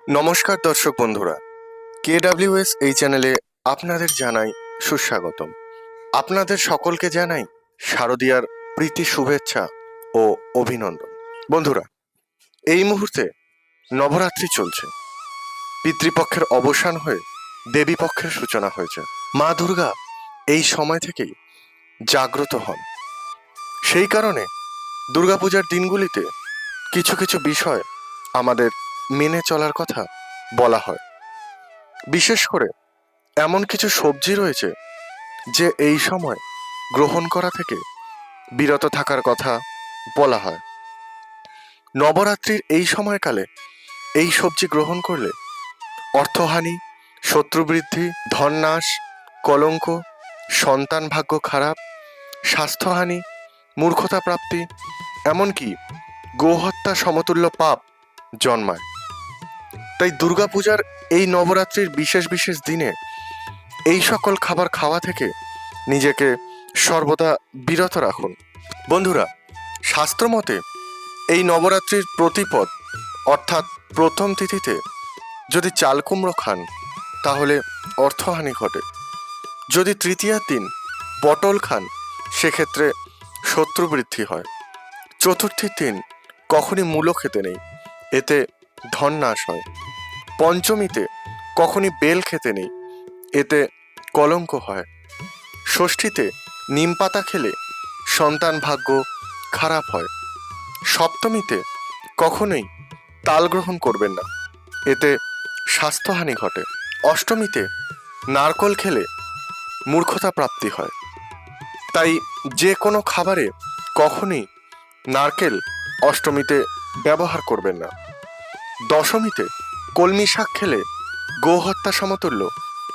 নমস্কার দর্শক বন্ধুরা, KWS এই চ্যানেলে আপনাদের জানাই সুস্বাগতম। আপনাদের সকলকে জানাই শারদীয়ার প্রীতি শুভেচ্ছা ও অভিনন্দন। বন্ধুরা, এই মুহূর্তে নবরাত্রি চলছে। পিতৃপক্ষের অবসান হয়ে দেবী পক্ষের সূচনা হয়েছে। মা দুর্গা এই সময় থেকেই জাগ্রত হন। সেই কারণে দুর্গাপূজার দিনগুলিতে কিছু কিছু বিষয় আমাদের মেনে চলার কথা বলা হয়। বিশেষ করে এমন কিছু সবজি রয়েছে যে এই সময় গ্রহণ করা থেকে বিরত থাকার কথা বলা হয়। নবরাত্রির এই সময়কালে এই সবজি গ্রহণ করলে অর্থহানি, শত্রুবৃদ্ধি, ধননাশ, কলঙ্ক, সন্তান ভাগ্য খারাপ, স্বাস্থ্যহানি, মূর্খতা প্রাপ্তি, এমনকি গোহত্যা সমতুল্য পাপ জন্মায়। তাই দুর্গাপূজার এই নবরাত্রির বিশেষ বিশেষ দিনে এই সকল খাবার খাওয়া থেকে নিজেকে সর্বদা বিরত রাখুন। বন্ধুরা, শাস্ত্রমতে এই নবরাত্রির প্রতিপদ অর্থাৎ প্রথম তিথিতে যদি চাল কুমড়ো খান তাহলে অর্থহানি ঘটে। যদি তৃতীয়ার দিন পটল খান সেক্ষেত্রে শত্রুবৃদ্ধি হয়। চতুর্থীর দিন কখনই মূলো খেতে নেই, এতে ধন নাশ হয়। পঞ্চমীতে কখনই বেল খেতে নেই, এতে কলঙ্ক হয়। ষষ্ঠীতে নিম পাতা খেলে সন্তান ভাগ্য খারাপ হয়। সপ্তমীতে কখনোই তাল গ্রহণ করবেন না, এতে স্বাস্থ্যহানি ঘটে। অষ্টমীতে নারকোল খেলে মূর্খতা প্রাপ্তি হয়। তাই যে কোনো খাবারে কখনোই নারকেল অষ্টমীতে ব্যবহার করবেন না। দশমীতে কলমি শাক খেলে গোহত্যা সমতুল্য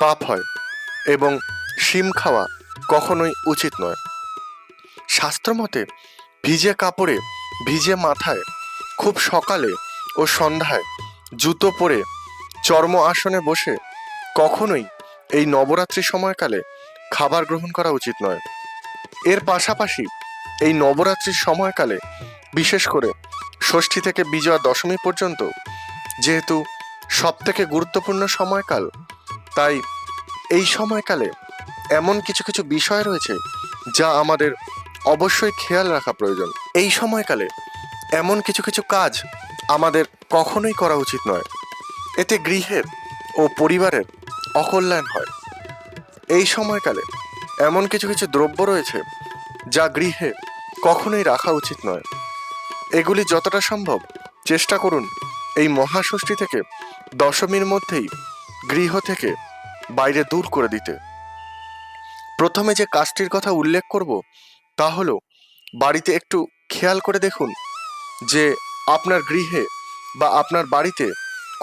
পাপ হয় এবং শিম খাওয়া কখনোই উচিত নয়। শাস্ত্রমতে ভিজে কাপড়ে ভিজে মাথায় খুব সকালে ও সন্ধ্যায় জুতো পরে চর্ম আসনে বসে কখনোই এই নবরাত্রি সময়কালে খাবার গ্রহণ করা উচিত নয়। এর পাশাপাশি এই নবরাত্রির সময়কালে বিশেষ করে ষষ্ঠী থেকে বিজয়া দশমী পর্যন্ত যেহেতু সবথেকে গুরুত্বপূর্ণ সময়কাল, তাই এই সময়কালে এমন কিছু কিছু বিষয় রয়েছে যা আমাদের অবশ্যই খেয়াল রাখা প্রয়োজন। এই সময়কালে এমন কিছু কিছু কাজ আমাদের কখনোই করা উচিত নয়, এতে গৃহের ও পরিবারের অকল্যাণ হয়। এই সময়কালে এমন কিছু কিছু দ্রব্য রয়েছে যা গৃহে কখনোই রাখা উচিত নয়। এগুলি যতটা সম্ভব চেষ্টা করুন এই মহাষষ্ঠী থেকে দশমীর মধ্যেই গৃহ থেকে বাইরে দূর করে দিতে। প্রথমে যে কাজটির কথা উল্লেখ করব তা হলো, বাড়িতে একটু খেয়াল করে দেখুন যে আপনার গৃহে বা আপনার বাড়িতে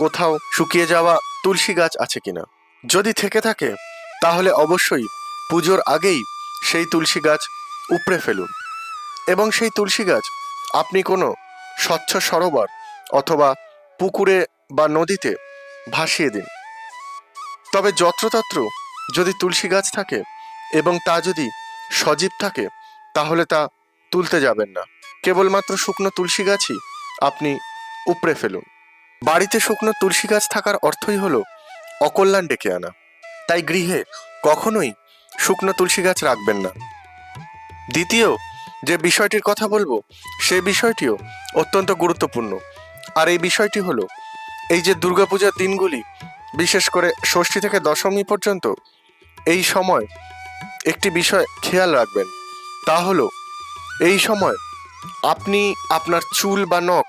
কোথাও শুকিয়ে যাওয়া তুলসী গাছ আছে কিনা। যদি থেকে থাকে তাহলে অবশ্যই পুজোর আগেই সেই তুলসী গাছ উপড়ে ফেলুন এবং সেই তুলসী গাছ আপনি কোনো স্বচ্ছ সরোবর অথবা পুকুরে বা নদীতে ভাসিয়ে দিন। তবে যত্রতত্র যদি তুলসী গাছ থাকে এবং তা যদি সজীব থাকে তাহলে তা তুলতে যাবেন না। কেবলমাত্র শুকনো তুলসী গাছই আপনি উপড়ে ফেলুন। বাড়িতে শুকনো তুলসী গাছ থাকার অর্থই হলো অকল্যাণ ডেকে আনা। তাই গৃহে কখনোই শুকনো তুলসী গাছ রাখবেন না। দ্বিতীয় যে বিষয়টির কথা বলবো সে বিষয়টিও অত্যন্ত গুরুত্বপূর্ণ, আর এই বিষয়টি হলো এই যে দুর্গাপূজার দিনগুলি, বিশেষ করে ষষ্ঠী থেকে দশমী পর্যন্ত এই সময় একটি বিষয় খেয়াল রাখবেন, তা হলো এই সময় আপনি আপনার চুল বা নখ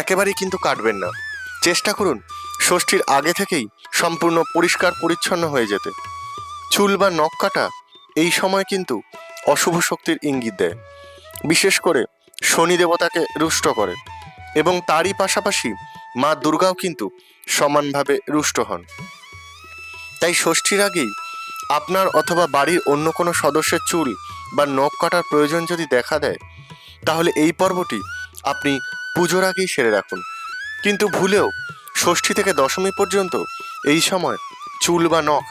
একেবারেই কিন্তু কাটবেন না। চেষ্টা করুন ষষ্ঠীর আগে থেকেই সম্পূর্ণ পরিষ্কার পরিচ্ছন্ন হয়ে যেতে। চুল বা নখ কাটা এই সময় কিন্তু অশুভ শক্তির ইঙ্গিত দেয়, বিশেষ করে শনি দেবতাকে রুষ্ট করে এবং তারই পাশাপাশি মা দুর্গাও কিন্তু সমানভাবে রুষ্ট হন। তাই ষষ্ঠীর আগেই আপনার অথবা বাড়ির অন্য কোনো সদস্যের চুল বা নখ কাটার প্রয়োজন যদি দেখা দেয় তাহলে এই পর্বটি আপনি পুজোর আগেই সেরে রাখুন। কিন্তু ভুলেও ষষ্ঠী থেকে দশমী পর্যন্ত এই সময় চুল বা নখ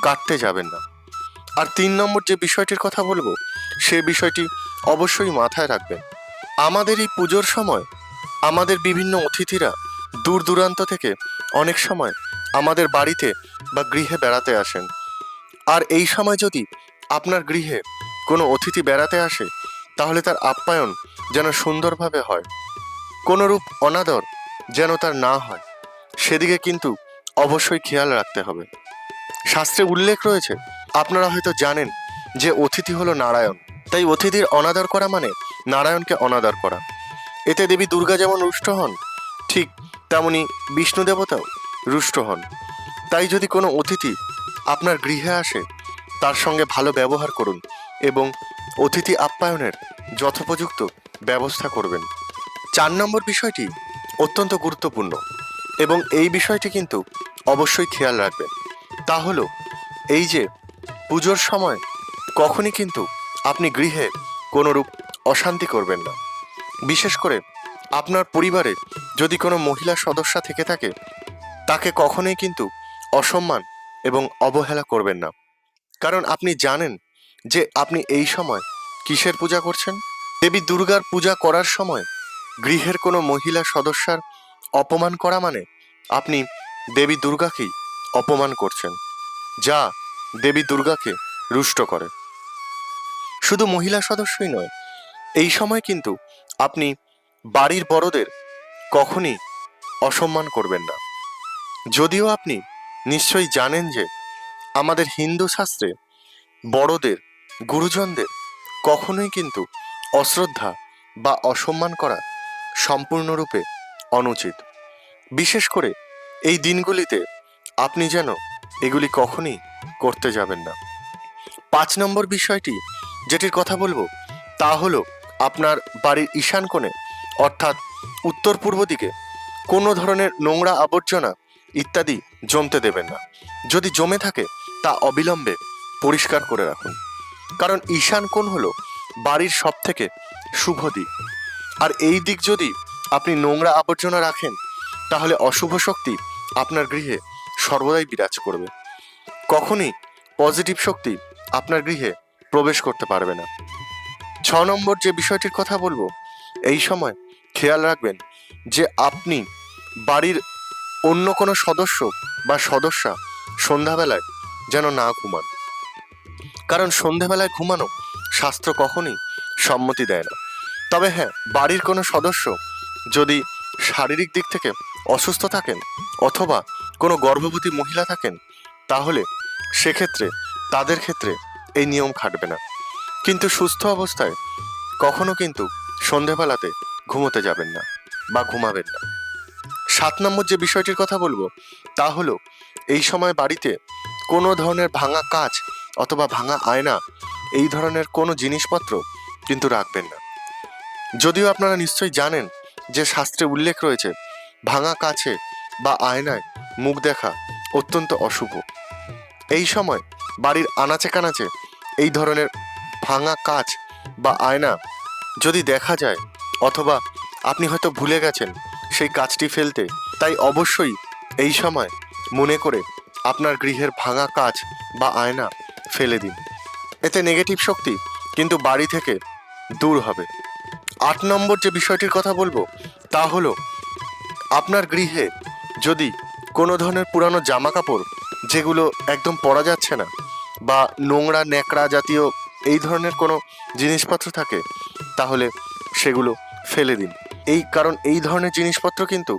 কাটতে যাবেন না। আর 3 নম্বর যে বিষয়টির কথা বলবো সে বিষয়টি অবশ্যই মাথায় রাখবেন। আমাদের এই পুজোর সময় আমাদের বিভিন্ন অতিথিরা দূর দূরান্ত থেকে অনেক সময় আমাদের বাড়িতে বা গৃহে বেড়াতে আসেন, আর এই সময় যদি আপনার গৃহে কোনো অতিথি বেড়াতে আসে, তাহলে তার আপ্যায়ন যেন সুন্দরভাবে হয়, কোনোরূপ অনাদর যেন তার না হয়, সেদিকে কিন্তু অবশ্যই খেয়াল রাখতে হবে। শাস্ত্রে উল্লেখ রয়েছে, আপনারা হয়তো জানেন যে অতিথি হলো নারায়ণ, তাই অতিথির অনাদর করা মানে নারায়ণকে অনাদর করা। এতে দেবী দুর্গা যেমন রুষ্ট হন, ঠিক তেমনি বিষ্ণু দেবতাও রুষ্ট হন। তাই যদি কোনো অতিথি আপনার গৃহে আসে, তার সঙ্গে ভালো ব্যবহার করুন এবং অতিথি আপ্যায়নের যথোপযুক্ত ব্যবস্থা করবেন। 4 নম্বর বিষয়টি অত্যন্ত গুরুত্বপূর্ণ এবং এই বিষয়টি কিন্তু অবশ্যই খেয়াল রাখবেন। তা হলো এই যে পুজোর সময় কখনই কিন্তু আপনি গৃহে কোনোরূপ অশান্তি করবেন না। বিশেষ করে আপনার পরিবারে যদি কোনো মহিলা সদস্য থেকে থাকে, তাকে কখনোই কিন্তু অসম্মান এবং অবহেলা করবেন না। কারণ আপনি জানেন যে আপনি এই সময় কিসের পূজা করছেন। দেবী দুর্গার পূজা করার সময় গৃহের কোনো মহিলা সদস্যার অপমান করা মানে আপনি দেবী দুর্গাকেই অপমান করছেন, যা দেবী দুর্গাকে রুষ্ট করে। শুধু মহিলা সদস্যই নয়, এই সময় কিন্তু আপনি বাড়ির বড়দের কখনই অসম্মান করবেন না। যদিও আপনি নিশ্চয়ই জানেন যে আমাদের হিন্দু শাস্ত্রে বড়দের, গুরুজনদের কখনোই কিন্তু অশ্রদ্ধা বা অসম্মান করা সম্পূর্ণরূপে অনুচিত। বিশেষ করে এই দিনগুলিতে আপনি যেন এগুলি কখনই করতে যাবেন না। 5 নম্বর বিষয়টি যেটির কথা বলবো, তা হলো আপনার বাড়ির ঈশান কোণে অর্থাৎ উত্তর পূর্ব দিকে কোনো ধরনের নোংরা আবর্জনা ইত্যাদি জমতে দেবেন না। যদি জমে থাকে তা অবিলম্বে পরিষ্কার করে রাখুন। কারণ ঈশান কোণ হলো বাড়ির সব থেকে শুভ দিক, আর এই দিক যদি আপনি নোংরা আবর্জনা রাখেন, তাহলে অশুভ শক্তি আপনার গৃহে সর্বদাই বিরাজ করবে। কখনই পজিটিভ শক্তি আপনার গৃহে প্রবেশ করতে পারবে না। 6 নম্বর যে বিষয়টির কথা বলবো, এই সময় খেয়াল রাখবেন যে আপনি বাড়ির অন্য কোনো সদস্য বা সদস্যা সন্ধ্যাবেলায় যেন না ঘুমান। কারণ সন্ধ্যাবেলায় ঘুমানো শাস্ত্র কখনই সম্মতি দেয় না। তবে হ্যাঁ, বাড়ির কোনো সদস্য যদি শারীরিক দিক থেকে অসুস্থ থাকেন অথবা কোনো গর্ভবতী মহিলা থাকেন, তাহলে সেক্ষেত্রে তাদের ক্ষেত্রে এই নিয়ম খাটবে না। কিন্তু সুস্থ অবস্থায় কখনো কিন্তু সন্ধেবেলাতে ঘুমোতে যাবেন না বা ঘুমাবেন না। 7 নম্বর যে বিষয়টির কথা বলবো, তা হলো এই সময় বাড়িতে কোনো ধরনের ভাঙা কাঁচ অথবা ভাঙা আয়না, এই ধরনের কোনো জিনিসপত্র কিন্তু রাখবেন না। যদিও আপনারা নিশ্চয়ই জানেন যে শাস্ত্রে উল্লেখ রয়েছে ভাঙা কাছে বা আয়নায় মুখ দেখা অত্যন্ত অশুভ। এই সময় বাড়ির আনাচে কানাচে এই ধরনের ভাঙা কাঁচ বা আয়না যদি দেখা যায়, অথবা আপনি হয়তো ভুলে গেছেন সেই কাঁচটি ফেলতে, তাই অবশ্যই এই সময় মনে করে আপনার গৃহের ভাঙা কাঁচ বা আয়না ফেলে দিন। এতে নেগেটিভ শক্তি কিন্তু বাড়ি থেকে দূর হবে। 8 নম্বর যে বিষয়টির কথা বলবো, তা হলো আপনার গৃহে যদি কোনো ধরনের পুরানো জামা কাপড় যেগুলো একদম পরা যাচ্ছে না, বা নোংরা ন্যাকড়া জাতীয় এই ধরনের কোনো জিনিসপত্র থাকে, তাহলে সেগুলো ফেলে দিন। কারণ এই ধরনের জিনিসপত্র কিন্তু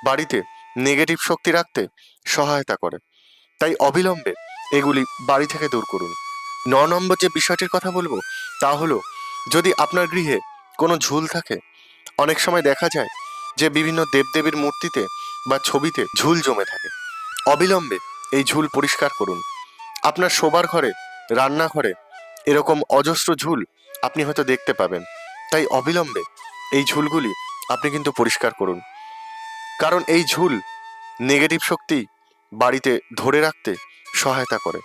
বাড়িতে নেগেটিভ শক্তি রাখতে সহায়তা করে। তাই অবিলম্বে এগুলি বাড়ি থেকে দূর করুন। 9 নম্বর যে বিষয়টির কথা বলবো, তা হলো যদি আপনার গৃহে কোনো ঝুল থাকে, অনেক সময় দেখা যায় যে বিভিন্ন দেবদেবীর মূর্তিতে বা ছবিতে ঝুল জমে থাকে। অবিলম্বে এই ঝুল পরিষ্কার করুন। আপনার শোবার ঘরে, রান্নাঘরে এরকম অজস্র ঝুল আপনি হয়তো দেখতে পাবেন, তাই অবিলম্বে এই ঝুলগুলি আপনি কিন্তু পরিষ্কার করুন। কারণ এই ঝুল নেগেটিভ শক্তি বাড়িতে ধরে রাখতে সহায়তা করে।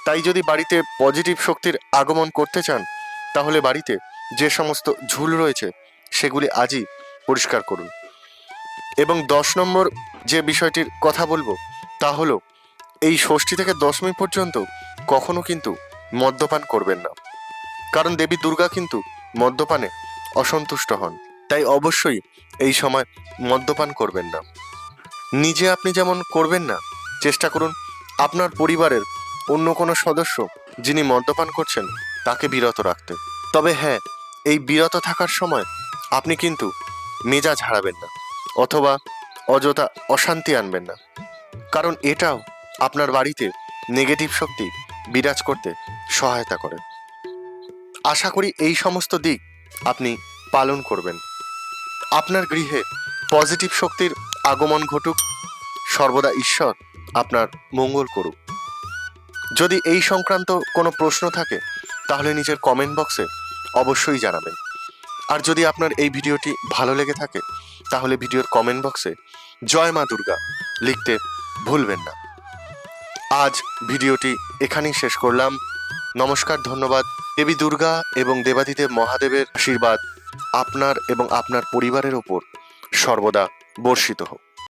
তাই যদি বাড়িতে পজিটিভ শক্তির আগমন করতে চান, তাহলে বাড়িতে যে সমস্ত ঝুল রয়েছে সেগুলি আজই পরিষ্কার করুন। এবং 10 নম্বর যে বিষয়টির কথা বলবো, তা হলো এই ষষ্ঠী থেকে দশমী পর্যন্ত কখনো কিন্তু মদ্যপান করবেন না। কারণ দেবী দুর্গা কিন্তু মদ্যপানে অসন্তুষ্ট হন, তাই অবশ্যই এই সময় মদ্যপান করবেন না। নিজে আপনি যেমন করবেন না, চেষ্টা করুন আপনার পরিবারের অন্য কোনো সদস্য যিনি মদ্যপান করছেন তাকে বিরত রাখতে। তবে হ্যাঁ, এই বিরত থাকার সময় আপনি কিন্তু মেজাজ হারাবেন না অথবা অযথা অশান্তি আনবেন না, কারণ এটাও আপনার বাড়িতে নেগেটিভ শক্তি বিরাজ করতে সহায়তা করে। আশা করি এই সমস্ত দিক আপনি পালন করবেন। আপনার গৃহে পজিটিভ শক্তির আগমন ঘটুক, সর্বদা ঈশ্বর আপনার মঙ্গল করুক। যদি এই সংক্রান্ত কোনো প্রশ্ন থাকে তাহলে নিজের কমেন্ট বক্সে অবশ্যই জানাবেন। আর যদি আপনার এই ভিডিওটি ভালো লেগে থাকে তাহলে ভিডিওর কমেন্ট বক্সে জয় মা দুর্গা লিখতে ভুলবেন না। আজ ভিডিওটি এখানেই শেষ করলাম। নমস্কার, ধন্যবাদ। দেবী দুর্গা এবং দেবাদিদেব মহাদেবের আশীর্বাদ আপনার এবং আপনার পরিবারের ওপর সর্বদা বর্ষিত হোক।